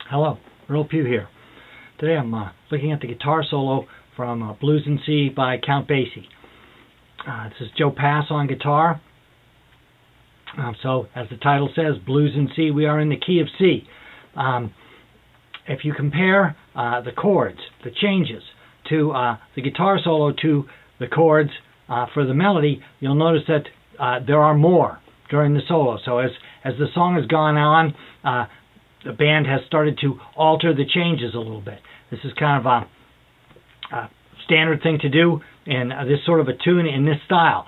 Hello, Earl Pugh here. Today I'm looking at the guitar solo from Blues in C by Count Basie. This is Joe Pass on guitar. So, as the title says, Blues in C, we are in the key of C. If you compare the chords, the changes, to the guitar solo to the chords for the melody, you'll notice that there are more during the solo. So as the song has gone on, the band has started to alter the changes a little bit. This is kind of a standard thing to do in this sort of a tune in this style.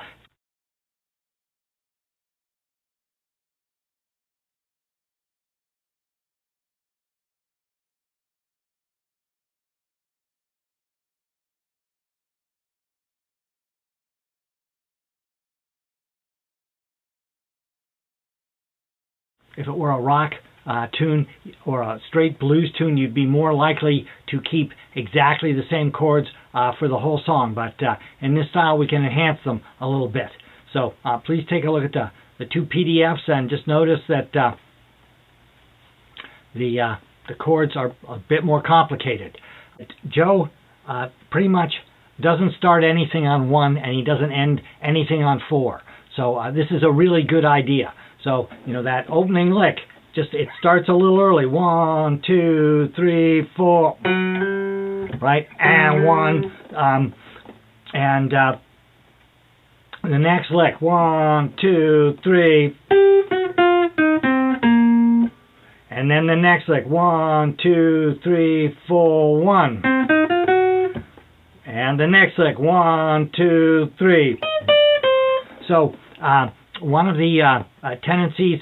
If it were a rock tune or a straight blues tune, you'd be more likely to keep exactly the same chords for the whole song. But in this style, we can enhance them a little bit. So please take a look at the two PDFs and just notice that the chords are a bit more complicated. Joe pretty much doesn't start anything on 1 and he doesn't end anything on 4. So this is a really good idea. So, you know, that opening lick, it starts a little early. 1, 2, 3, 4, right? And 1, and the next lick. 1, 2, 3, and then the next lick. 1, 2, 3, 4, 1, and the next lick. 1, 2, 3. So, one of the tendencies,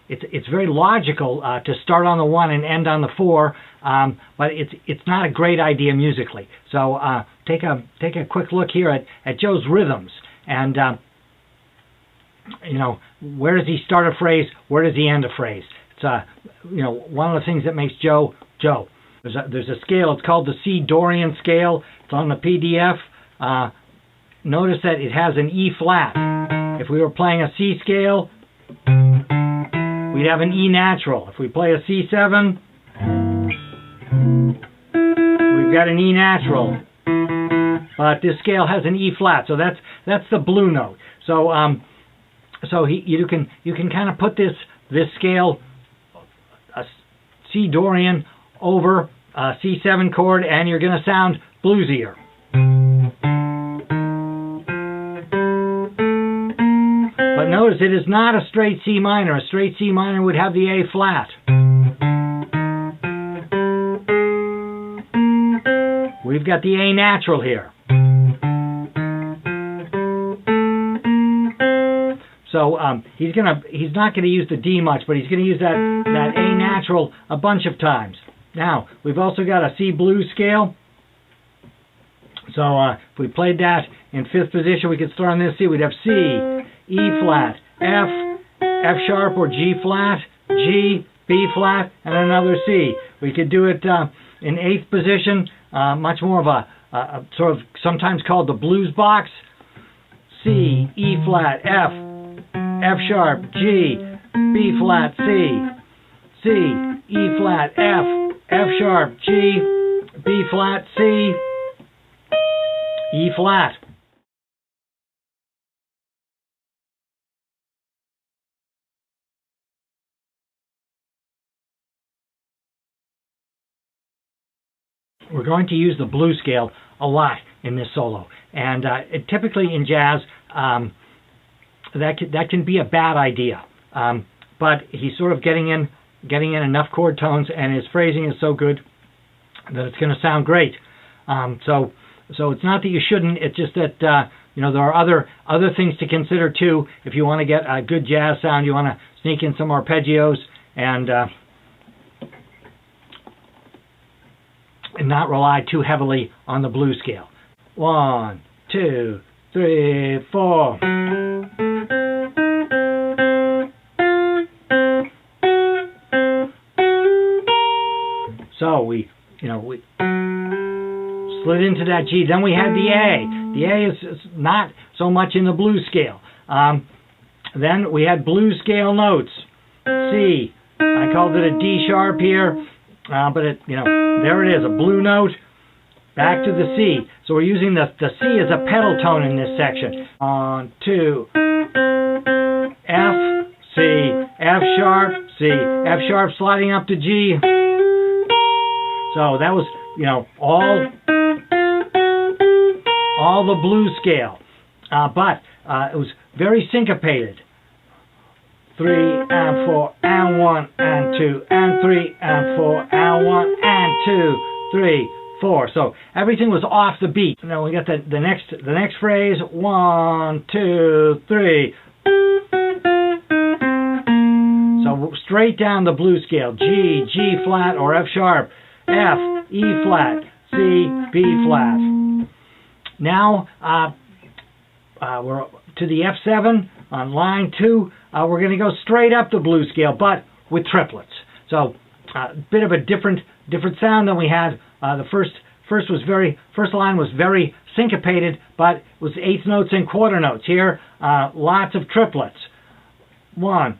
it's very logical to start on the 1 and end on the 4, but it's not a great idea musically. So take a quick look here at Joe's rhythms, and you know, where does he start a phrase? Where does he end a phrase? It's you know, one of the things that makes Joe Joe. There's a scale. It's called the C Dorian scale. It's on the PDF. Notice that it has an E flat. If we were playing a C scale, we'd have an E natural. If we play a C7, we've got an E natural. But this scale has an E flat, so that's the blue note. So you can kind of put this scale, a C Dorian, over a C7 chord, and you're going to sound bluesier. But notice it is not a straight C minor. A straight C minor would have the A flat. We've got the A natural here. So he's not going to use the D much, but he's going to use that A natural a bunch of times. Now, we've also got a C blues scale. So if we played that in 5th position, we could start on this C. We'd have C, E flat, F, F sharp or G flat, G, B flat, and another C. We could do it in 8th position, much more of a sort of sometimes called the blues box. C, E flat, F, F sharp, G, B flat, C, C, E flat, F, F sharp, G, B flat, C, E flat. We're going to use the blues scale a lot in this solo, and typically in jazz that can be a bad idea. But he's sort of getting in enough chord tones, and his phrasing is so good that it's going to sound great. So it's not that you shouldn't. It's just that you know, there are other things to consider too. If you want to get a good jazz sound, you want to sneak in some arpeggios and not rely too heavily on the blues scale. 1, 2, 3, 4. So we slid into that G. Then we had the A. The A is not so much in the blues scale. Then we had blues scale notes. C. I called it a D sharp here, but there it is, a blue note. Back to the C. So we're using the C as a pedal tone in this section. 1, 2, F, C, F sharp, C, F sharp sliding up to G. So that was, all the blues scale. But it was very syncopated. 3 and 4 and 1 and 2 and 3 and 4 and 1 and 2, 3, 4. So everything was off the beat. Now we got the next phrase. 1, 2, 3. So straight down the blues scale. G, G flat or F sharp, F, E flat, C, B flat. Now we're to the F7 on line 2. We're going to go straight up the blues scale, but with triplets. So a bit of a different sound than we had. The first line was very syncopated, but it was eighth notes and quarter notes. Here, lots of triplets. 1.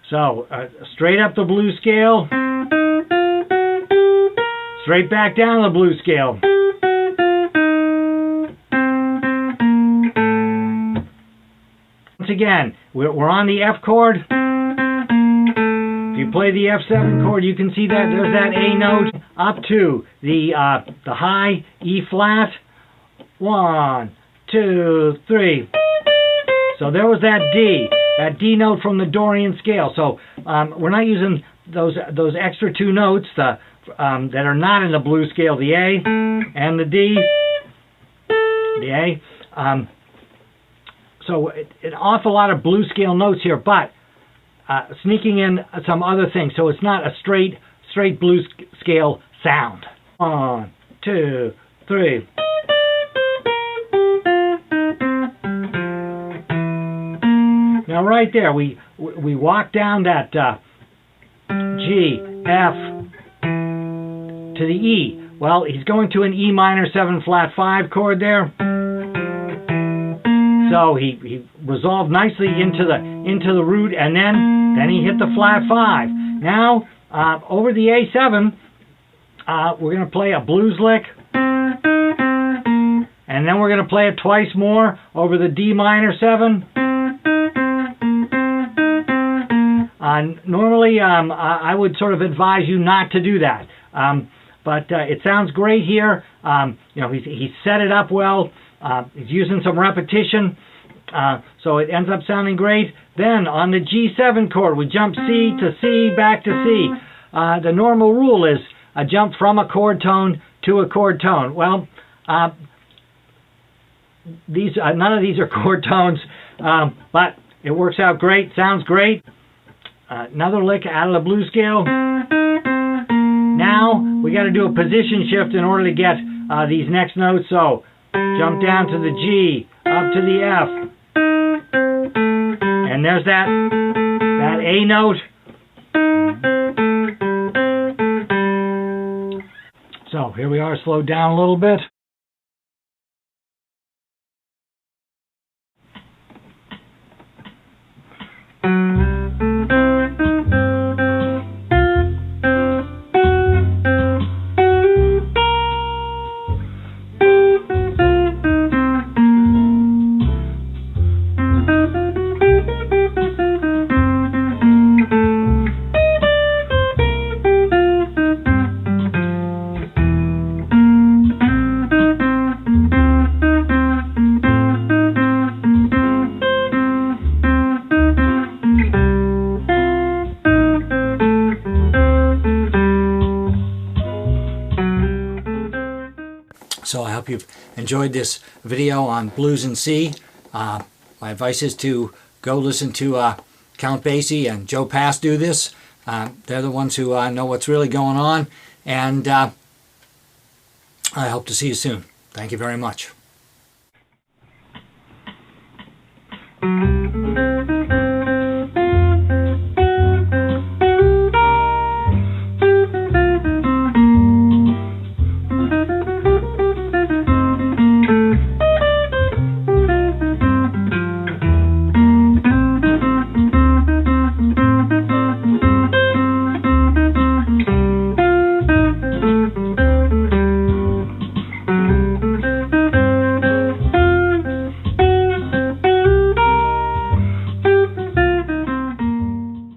So straight up the blues scale, straight back down the blues scale. Once again, we're on the F chord. If you play the F7 chord, you can see that there's that A note up to the high E flat. 1, 2, 3. So there was that D note from the Dorian scale. So we're not using those extra 2 notes that are not in the blues scale, the A and the D. The A. So an awful lot of blues scale notes here, but sneaking in some other things, so it's not a straight blues scale sound. 1, 2, 3. Now right there, we walk down that G, F to the E. Well, he's going to an E minor 7 flat 5 chord there. So he resolved nicely into the root, and then he hit the flat 5. Now over the A7, we're going to play a blues lick, and then we're going to play it twice more over the D minor 7. Normally, I would sort of advise you not to do that, but it sounds great here. He set it up well. He's using some repetition, so it ends up sounding great. Then on the G7 chord, we jump C to C, back to C. The normal rule is a jump from a chord tone to a chord tone. Well, none of these are chord tones, but it works out great, sounds great. Another lick out of the blues scale. Now we got to do a position shift in order to get these next notes. So jump down to the G, up to the F, and there's that A note. So here we are, slowed down a little bit. So I hope you've enjoyed this video on blues in C. My advice is to go listen to Count Basie and Joe Pass do this. They're the ones who know what's really going on. And I hope to see you soon. Thank you very much.